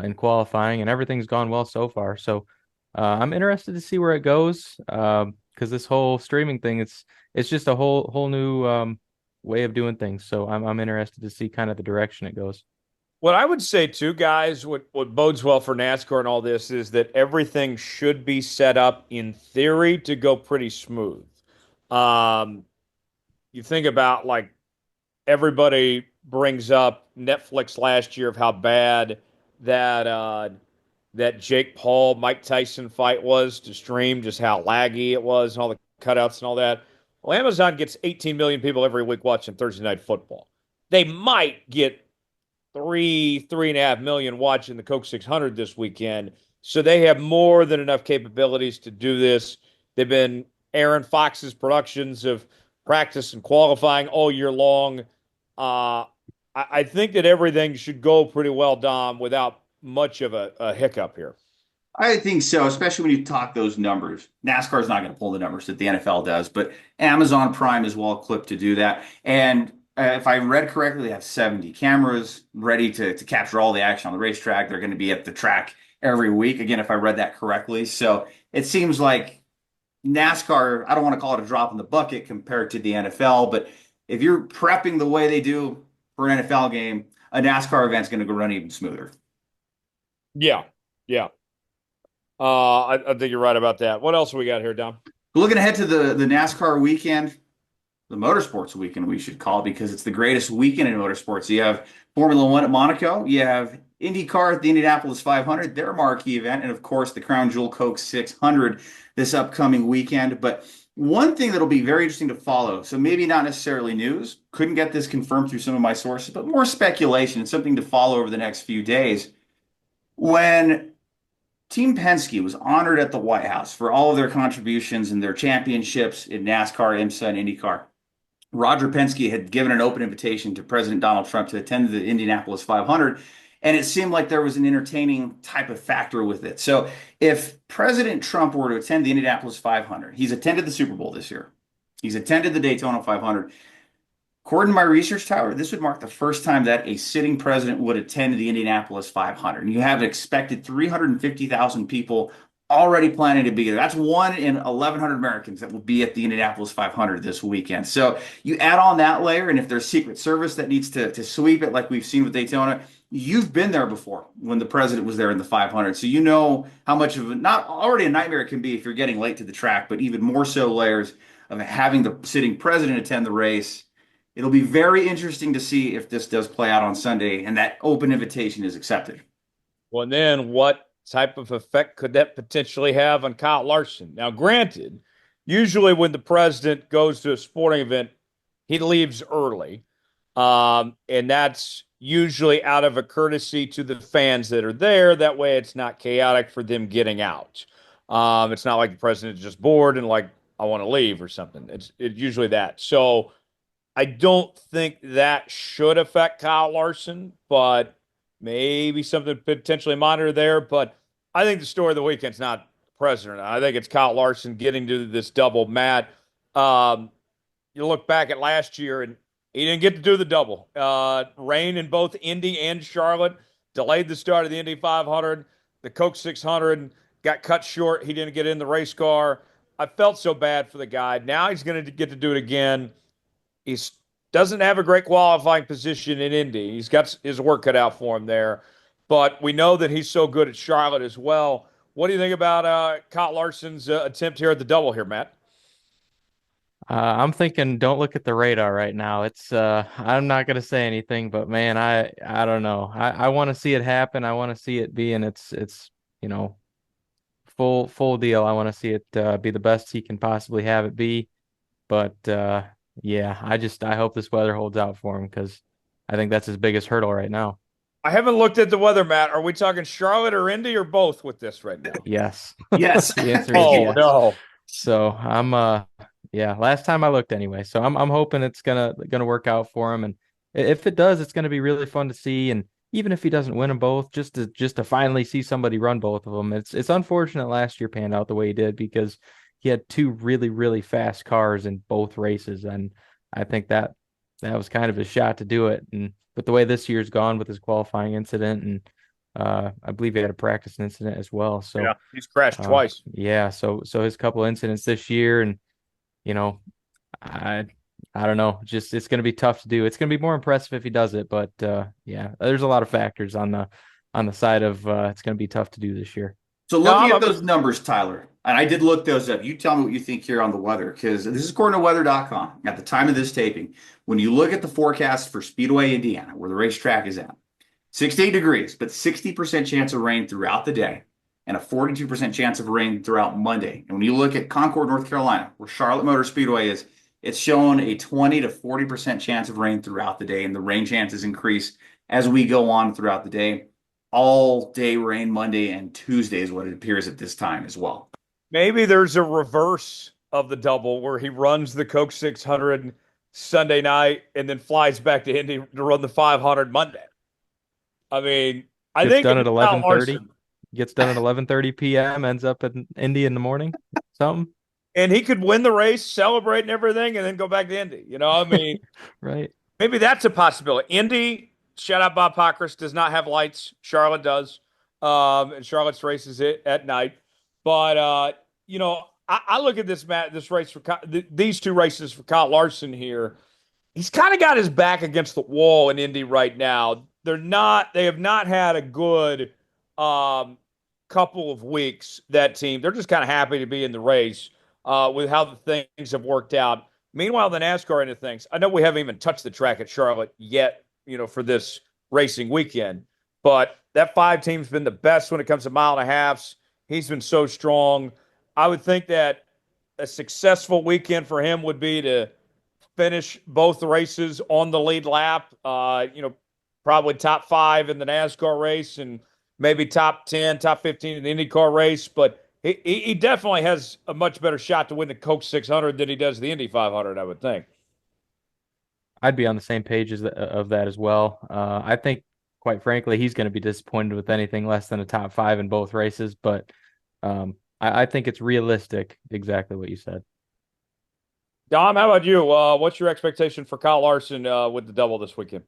in qualifying, and everything's gone well so far. So I'm interested to see where it goes, because this whole streaming thing, it's just a whole new way of doing things. So I'm interested to see kind of the direction it goes. What I would say too, guys, what bodes well for NASCAR and all this is that everything should be set up in theory to go pretty smooth. Um, you think about, like, everybody brings up Netflix last year of how bad that Jake Paul Mike Tyson fight was to stream, just how laggy it was and all the cutouts and all that. Well, Amazon gets 18 million people every week watching Thursday Night Football. They might get 3.5 million watching the Coke 600 this weekend. So they have more than enough capabilities to do this. They've been Aaron Fox's productions of practice and qualifying all year long. I think that everything should go pretty well, Dom, without much of a hiccup here. I think so, especially when you talk those numbers. NASCAR is not going to pull the numbers that the NFL does, but Amazon Prime is well equipped to do that. And if I read correctly, they have 70 cameras ready to capture all the action on the racetrack. They're going to be at the track every week. Again, if I read that correctly. So it seems like NASCAR, I don't want to call it a drop in the bucket compared to the NFL, but if you're prepping the way they do for an NFL game, a NASCAR event's going to go run even smoother. Yeah, yeah. I think you're right about that. What else we got here, Dom? Looking ahead to the NASCAR weekend, the motorsports weekend, we should call it, because it's the greatest weekend in motorsports. You have Formula One at Monaco, you have IndyCar at the Indianapolis 500, their marquee event, and of course the Crown Jewel Coke 600 this upcoming weekend. But one thing that'll be very interesting to follow, so maybe not necessarily news, couldn't get this confirmed through some of my sources, but more speculation and something to follow over the next few days. When Team Penske was honored at the White House for all of their contributions and their championships in NASCAR, IMSA, and IndyCar, Roger Penske had given an open invitation to President Donald Trump to attend the Indianapolis 500, and it seemed like there was an entertaining type of factor with it. So if President Trump were to attend the Indianapolis 500, he's attended the Super Bowl this year, he's attended the Daytona 500. According to my research, Tyler, this would mark the first time that a sitting president would attend the Indianapolis 500. And you have expected 350,000 people already planning to be there. That's 1 in 1,100 Americans that will be at the Indianapolis 500 this weekend. So you add on that layer, and if there's Secret Service that needs to sweep it, like we've seen with Daytona, you've been there before when the president was there in the 500. So you know how much of not already a nightmare it can be if you're getting late to the track, but even more so layers of having the sitting president attend the race. It'll be very interesting to see if this does play out on Sunday and that open invitation is accepted. Well, and then what type of effect could that potentially have on Kyle Larson? Now, granted, usually when the president goes to a sporting event, he leaves early. And that's usually out of a courtesy to the fans that are there. That way it's not chaotic for them getting out. It's not like the president is just bored and like, I want to leave or something. It's usually that. So I don't think that should affect Kyle Larson, but maybe something to potentially monitor there. But I think the story of the weekend's not the president. I think it's Kyle Larson getting to this double. Matt, Um, you look back at last year, and he didn't get to do the double. Rain in both Indy and Charlotte delayed the start of the Indy 500. The Coke 600 got cut short. He didn't get in the race car. I felt so bad for the guy. Now he's going to get to do it again. He doesn't have a great qualifying position in Indy. He's got his work cut out for him there. But we know that he's so good at Charlotte as well. What do you think about Kyle Larson's attempt here at the double here, Matt? I'm thinking don't look at the radar right now. It's I'm not gonna say anything, but man, I don't know. I want to see it happen. I want to see it be, and it's you know full deal. I want to see it be the best he can possibly have it be. But yeah, I hope this weather holds out for him because I think that's his biggest hurdle right now. I haven't looked at the weather, Matt. Are we talking Charlotte or Indy or both with this right now? Yes. Yes. The answer is Oh, yes. no. So I'm yeah, last time I looked anyway. So I'm hoping it's gonna work out for him. And if it does, it's gonna be really fun to see. And even if he doesn't win them both, just to finally see somebody run both of them. It's unfortunate last year panned out the way he did because he had two really, really fast cars in both races. And I think that was kind of his shot to do it. And but the way this year's gone with his qualifying incident and I believe he had a practice incident as well. So Yeah, he's crashed twice. yeah, so his couple incidents this year, and you know, I I don't know, just it's going to be tough to do. It's going to be more impressive if he does it, but yeah, there's a lot of factors on the side of it's going to be tough to do this year. So No, looking I'm at those numbers, Tyler, and I did look those up. You tell me what you think here on the weather, because this is according to weather.com. At the time of this taping, when you look at the forecast for Speedway, Indiana, where the racetrack is at, 68 degrees, but 60% chance of rain throughout the day and a 42% chance of rain throughout Monday. And when you look at Concord, North Carolina, where Charlotte Motor Speedway is, it's showing a 20 to 40% chance of rain throughout the day, and the rain chances increase as we go on throughout the day. All day rain Monday and Tuesday is what it appears at this time as well. Maybe there's a reverse of the double where he runs the Coke 600 Sunday night and then flies back to Indy to run the 500 Monday. I mean, I Gets think done if at it's Kyle 11:30. Larson, Gets done at 11:30 p.m. Ends up in Indy in the morning. Something, and he could win the race, celebrate and everything, and then go back to Indy. I mean, right? maybe that's a possibility. Indy, shout out Bob Pockris, does not have lights. Charlotte does. And Charlotte's races it at night. But I look at this Matt, this race for these two races for Kyle Larson here. He's kind of got his back against the wall in Indy right now. They have not had a good um, couple of weeks, that team. They're just kind of happy to be in the race with how the things have worked out. Meanwhile, the NASCAR end of things, I know we haven't even touched the track at Charlotte yet, for this racing weekend, but that five team's been the best when it comes to mile and a halves. He's been so strong. I would think that a successful weekend for him would be to finish both the races on the lead lap. Probably top five in the NASCAR race and maybe top 10, top 15 in the IndyCar race. But he definitely has a much better shot to win the Coke 600 than he does the Indy 500, I would think. I'd be on the same page of that as well. I think, quite frankly, he's going to be disappointed with anything less than a top five in both races. But I think it's realistic, exactly what you said. Dom, how about you? What's your expectation for Kyle Larson with the double this weekend?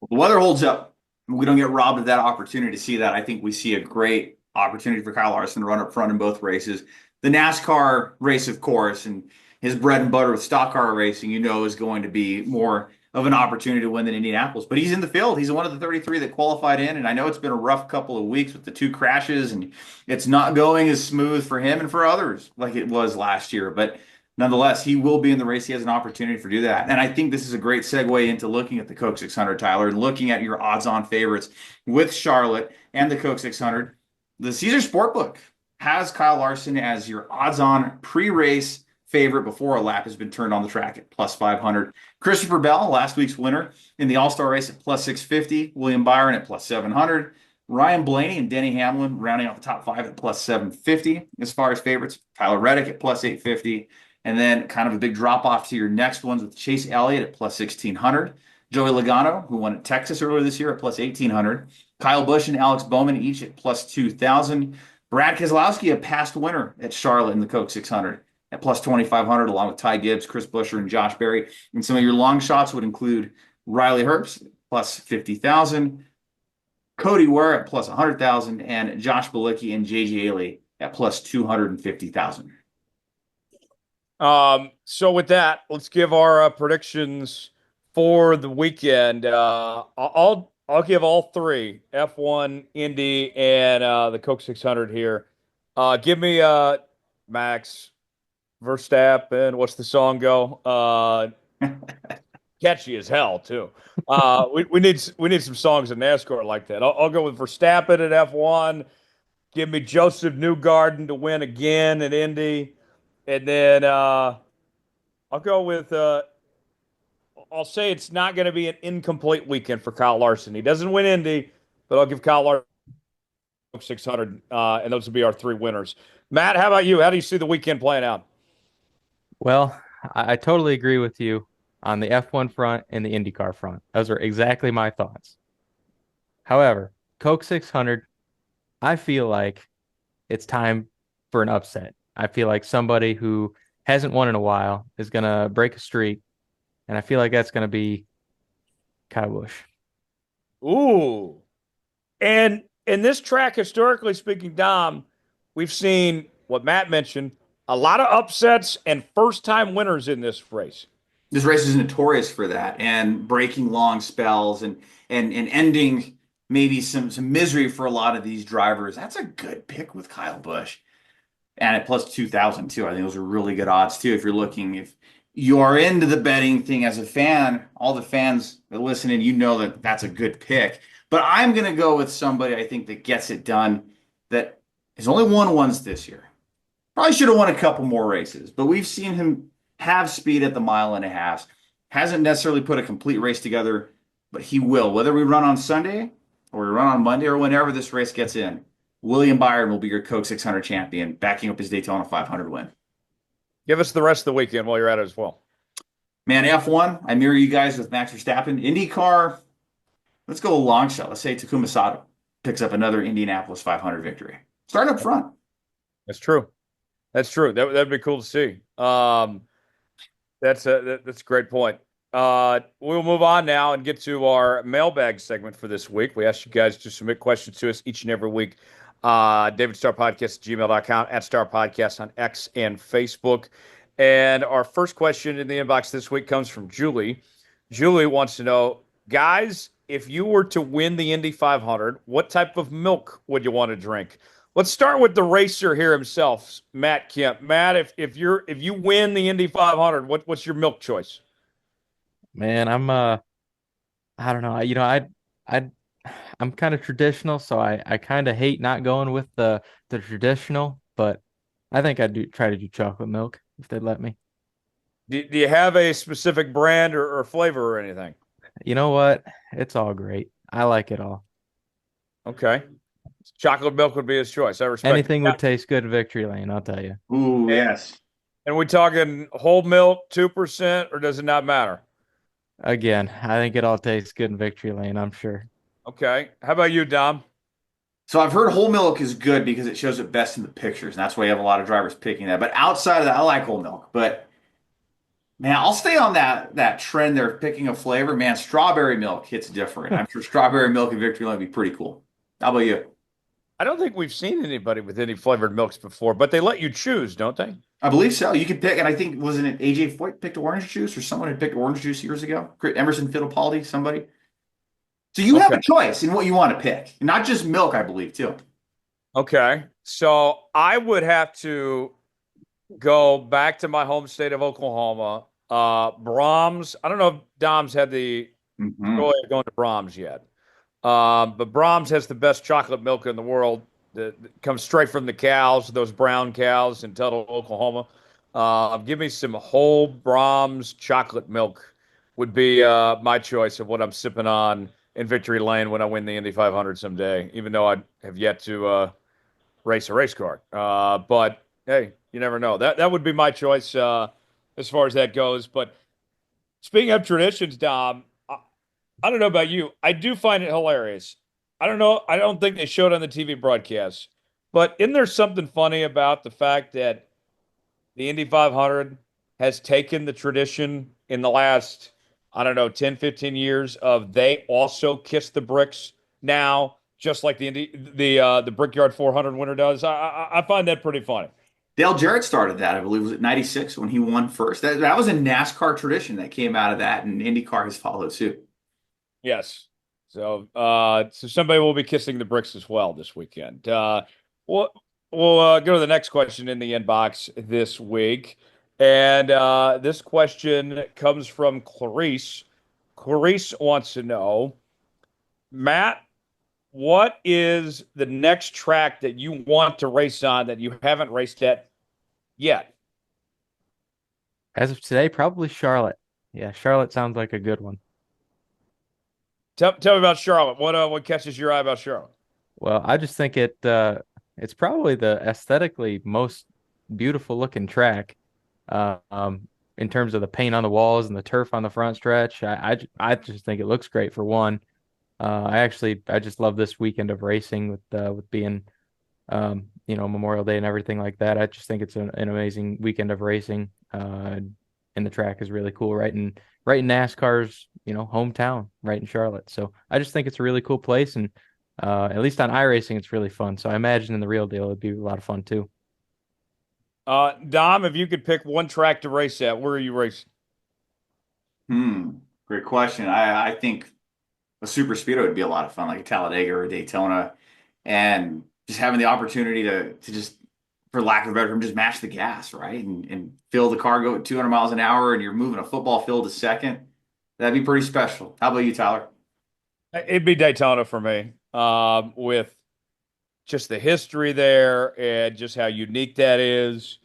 Well, the weather holds up. We don't get robbed of that opportunity to see that. I think we see a great opportunity for Kyle Larson to run up front in both races. The NASCAR race, of course, and his bread and butter with stock car racing, is going to be more of an opportunity to win than Indianapolis. But he's in the field. He's one of the 33 that qualified in. And I know it's been a rough couple of weeks with the two crashes, and it's not going as smooth for him and for others like it was last year. But nonetheless, he will be in the race. He has an opportunity to do that. And I think this is a great segue into looking at the Coke 600, Tyler, and looking at your odds-on favorites with Charlotte and the Coke 600. The Caesar Sportbook has Kyle Larson as your odds-on pre-race favorite before a lap has been turned on the track at plus 500. Christopher Bell, last week's winner in the All-Star race at plus 650. William Byron at plus 700. Ryan Blaney and Denny Hamlin rounding out the top five at plus 750 as far as favorites. Tyler Reddick at plus 850. And then kind of a big drop off to your next ones with Chase Elliott at plus 1,600. Joey Logano, who won at Texas earlier this year, at plus 1,800. Kyle Busch and Alex Bowman each at plus 2,000. Brad Keselowski, a past winner at Charlotte in the Coke 600, at plus 2,500, along with Ty Gibbs, Chris Buescher, and Josh Berry. And some of your long shots would include Riley Herbst, plus 50,000, Cody Ware at plus 100,000, and Josh Bilicki and JJ Aley at plus 250,000. So with that, let's give our predictions for the weekend. I'll give all three, F1, Indy, and the Coke 600 here. Give me Max Verstappen. What's the song go? Catchy as hell too. We need some songs in NASCAR like that. I'll go with Verstappen at F1. Give me Joseph Newgarden to win again at Indy, and then I'll go with I'll say it's not going to be an incomplete weekend for Kyle Larson. He doesn't win Indy, but I'll give Kyle Larson 600, and those will be our three winners. Matt, how about you? How do you see the weekend playing out? Well, I totally agree with you on the F1 front and the IndyCar front. Those are exactly my thoughts. However, Coke 600, I feel like it's time for an upset. I feel like somebody who hasn't won in a while is going to break a streak, and I feel like that's going to be Kyle Busch. Ooh. And in this track, historically speaking, Dom, we've seen what Matt mentioned, a lot of upsets and first-time winners in this race. This race is notorious for that, and breaking long spells and ending maybe some misery for a lot of these drivers. That's a good pick with Kyle Busch. And at plus 2,000 too. I think those are really good odds too. If you're looking, if you are into the betting thing as a fan, all the fans that listen in, you know that that's a good pick. But I'm going to go with somebody I think that gets it done, that has only won once this year. Probably should have won a couple more races, but we've seen him have speed at the mile and a half. Hasn't necessarily put a complete race together, but he will. Whether we run on Sunday or we run on Monday or whenever this race gets in, William Byron will be your Coke 600 champion, backing up his Daytona 500 win. Give us the rest of the weekend while you're at it as well. Man, F1, I mirror you guys with Max Verstappen. IndyCar, let's go a long shot. Let's say Takuma Sato picks up another Indianapolis 500 victory. Start up front. That's true. That's true. That'd be cool to see. That's a great point. We'll move on now and get to our mailbag segment for this week. We ask you guys to submit questions to us each and every week. DavidStarPodcast@gmail.com, at Star Podcast on X and Facebook. And our first question in the inbox this week comes from Julie. Julie wants to know, guys, if you were to win the Indy 500, what type of milk would you want to drink? Let's start with the racer here himself, Matt Kemp. Matt, if you win the Indy 500, what's your milk choice? Man, I don't know. I'm kind of traditional, so I kind of hate not going with the traditional, but I think I'd try to do chocolate milk if they'd let me. Do you have a specific brand or flavor or anything? You know what? It's all great. I like it all. Okay. Chocolate milk would be his choice. I respect Anything it. would taste good at Victory Lane, I'll tell you. Ooh, yes. And we talking whole milk, 2%, or does it not matter? Again, I think it all tastes good in Victory Lane, I'm sure. Okay. How about you, Dom? So I've heard whole milk is good because it shows it best in the pictures, and that's why you have a lot of drivers picking that. But outside of that, I like whole milk. But man, I'll stay on that trend there, picking a flavor. Man, strawberry milk hits different. I'm sure strawberry milk and Victory Lane would be pretty cool. How about you? I don't think we've seen anybody with any flavored milks before, but they let you choose, don't they? I believe so. You could pick, and I think, wasn't it AJ Foyt picked orange juice, or someone had picked orange juice years ago? Emerson Fittipaldi, somebody. So you have a choice in what you want to pick, not just milk, I believe, too. Okay. So I would have to go back to my home state of Oklahoma. Brahms. I don't know if Dom's had the joy of going to Brahms yet. But Brahms has the best chocolate milk in the world that comes straight from the cows, those brown cows in Tuttle, Oklahoma. Give me some whole Brahms chocolate milk would be my choice of what I'm sipping on in Victory Lane when I win the Indy 500 someday, even though I have yet to race a race car. But hey, you never know. That would be my choice as far as that goes. But speaking of traditions, Dom, I don't know about you. I do find it hilarious. I don't know. I don't think they showed on the TV broadcast. But isn't there something funny about the fact that the Indy 500 has taken the tradition in the last, I don't know, 10, 15 years of they also kiss the bricks now, just like the Brickyard 400 winner does. I find that pretty funny. Dale Jarrett started that, I believe, was it 96 when he won first. That was a NASCAR tradition that came out of that, and IndyCar has followed suit. Yes. So somebody will be kissing the bricks as well this weekend. We'll we'll go to the next question in the inbox this week, and this question comes from Clarice. Clarice wants to know, Matt, what is the next track that you want to race on that you haven't raced at yet? As of today, probably Charlotte. Yeah, Charlotte sounds like a good one. Tell me about Charlotte. What catches your eye about Charlotte? Well, I just think it's probably the aesthetically most beautiful looking track. Uh, um, in terms of the paint on the walls and the turf on the front stretch. I just think it looks great for one. I just love this weekend of racing with being Memorial Day and everything like that. I just think it's an amazing weekend of racing. And the track is really cool, right in NASCAR's, hometown, right in Charlotte. So I just think it's a really cool place, and at least on iRacing, it's really fun. So I imagine in the real deal, it'd be a lot of fun too. Dom, if you could pick one track to race at, where are you racing? Great question. I think a super speedway would be a lot of fun, like a Talladega or a Daytona, and just having the opportunity to just, for lack of a better term, just mash the gas, right? And feel the car go at 200 miles an hour and you're moving a football field a second. That'd be pretty special. How about you, Tyler? It'd be Daytona for me, with just the history there and just how unique that is.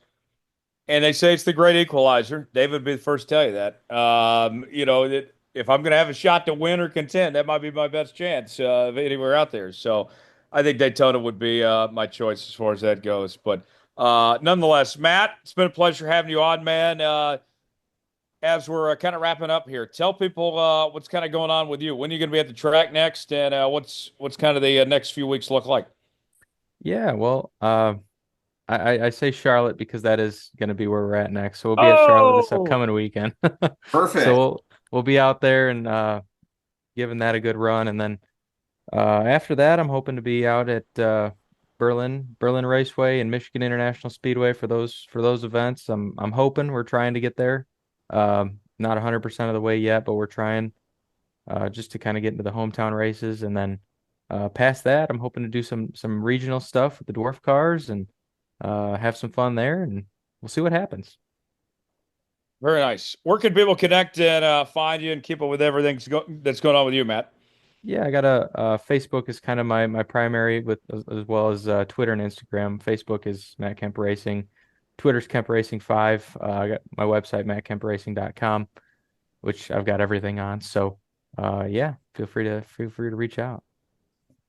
And they say it's the great equalizer. David would be the first to tell you that. That if I'm going to have a shot to win or contend, that might be my best chance of anywhere out there. So I think Daytona would be my choice as far as that goes. But nonetheless, Matt, it's been a pleasure having you on, man. As we're kind of wrapping up here, tell people what's kind of going on with you. When are you going to be at the track next, and what's kind of the next few weeks look like? Yeah, well, I say Charlotte because that is going to be where we're at next. So we'll be at Charlotte this Oh, upcoming weekend. So Perfect. we'll be out there and giving that a good run, and then after that, I'm hoping to be out at Berlin Raceway and Michigan International Speedway for those events. I'm hoping we're trying to get there. Not 100% of the way yet, but we're trying just to kind of get into the hometown races, and then past that, I'm hoping to do some regional stuff with the dwarf cars and have some fun there, and we'll see what happens. very nice. Where can people connect and find you and keep up with everything that's going on with you, Matt? Yeah, I got a Facebook is kind of my primary with as well as Twitter and Instagram. Facebook is Matt Kemp Racing. Twitter's Kemp Racing 5. I got my website mattkempracing.com, which I've got everything on. So yeah, feel free to reach out.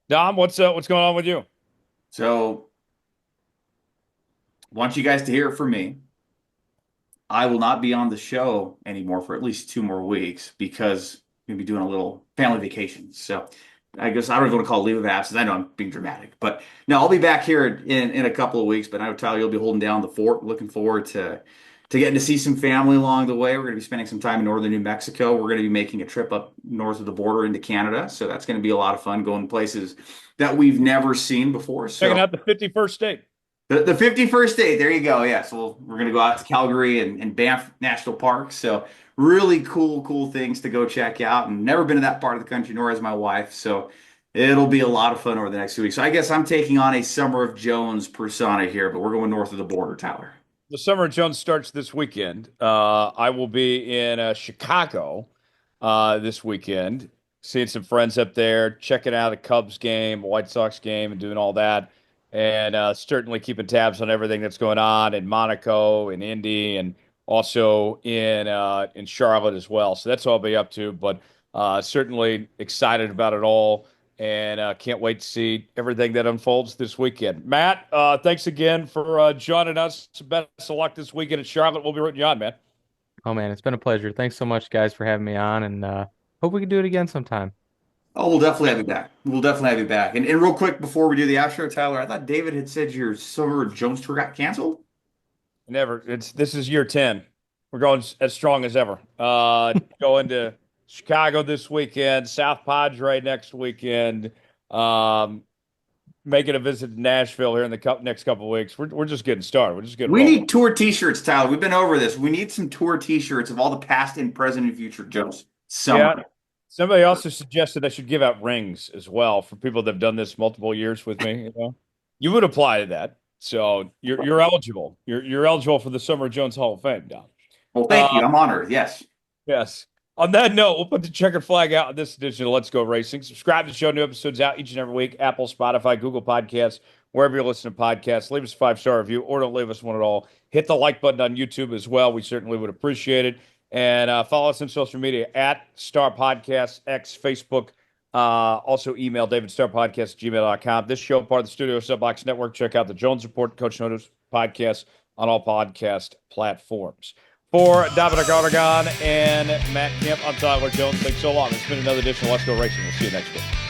Dom, what's going on with you? So, want you guys to hear it from me. I will not be on the show anymore for at least 2 more weeks because I'm going to be doing a little family vacation. So I guess I don't even want to call it leave of absence. I know I'm being dramatic, but no, I'll be back here in a couple of weeks. But I know Tyler, you'll be holding down the fort. Looking forward to getting to see some family along the way. We're going to be spending some time in northern New Mexico. We're going to be making a trip up north of the border into Canada. So that's going to be a lot of fun, going places that we've never seen before. Checking So out the 51st state. the 51st state, there you go. Yeah, so we're going to go out to Calgary and Banff National Park. So really cool things to go check out. And never been to that part of the country, nor has my wife. So it'll be a lot of fun over the next 2 weeks. So I guess I'm taking on a Summer of Jones persona here, but we're going north of the border, Tyler. The Summer of Jones starts this weekend. I will be in Chicago this weekend, seeing some friends up there, checking out a Cubs game, a White Sox game, and doing all that. And certainly keeping tabs on everything that's going on in Monaco, in Indy, and also in Charlotte as well. So that's all I'll be up to. But certainly excited about it all, and can't wait to see everything that unfolds this weekend. Matt, thanks again for joining us. Best of luck this weekend at Charlotte. We'll be rooting you on, man. Oh man, it's been a pleasure. Thanks so much, guys, for having me on, and hope we can do it again sometime. Oh, we'll definitely have you back. We'll definitely have you back. And real quick before we do the outro, Tyler, I thought David had said your Summer of Jones tour got canceled. Never. This is year 10. We're going as strong as ever. Going to Chicago this weekend, South Padre next weekend. Making a visit to Nashville here in the next couple of weeks. We're just getting started. We're just getting We rolling. need tour T-shirts, Tyler. We've been over this. We need some tour T-shirts of all the past and present and future Joes. Yeah. Somebody also suggested I should give out rings as well for people that have done this multiple years with me. You would apply to that, so you're eligible. You're eligible for the Summer Jones Hall of Fame, Don. Well, thank you. I'm honored. Yes. Yes. On that note, we'll put the checkered flag out on this edition of Let's Go Racing. Subscribe to the show. New episodes out each and every week. Apple, Spotify, Google Podcasts, wherever you listen to podcasts. Leave us a 5-star review or don't leave us one at all. Hit the like button on YouTube as well. We certainly would appreciate it. And follow us on social media at Star Podcasts, X, Facebook. Also email davidstarpodcast@gmail.com. This show, part of the Studio Subbox Network. Check out the Jones Report, Coach Notice podcast on all podcast platforms. For Dominic Artagon and Matt Kemp, I'm Tyler Jones. Thanks so long. It's been another edition of Let's Go Racing. We'll see you next week.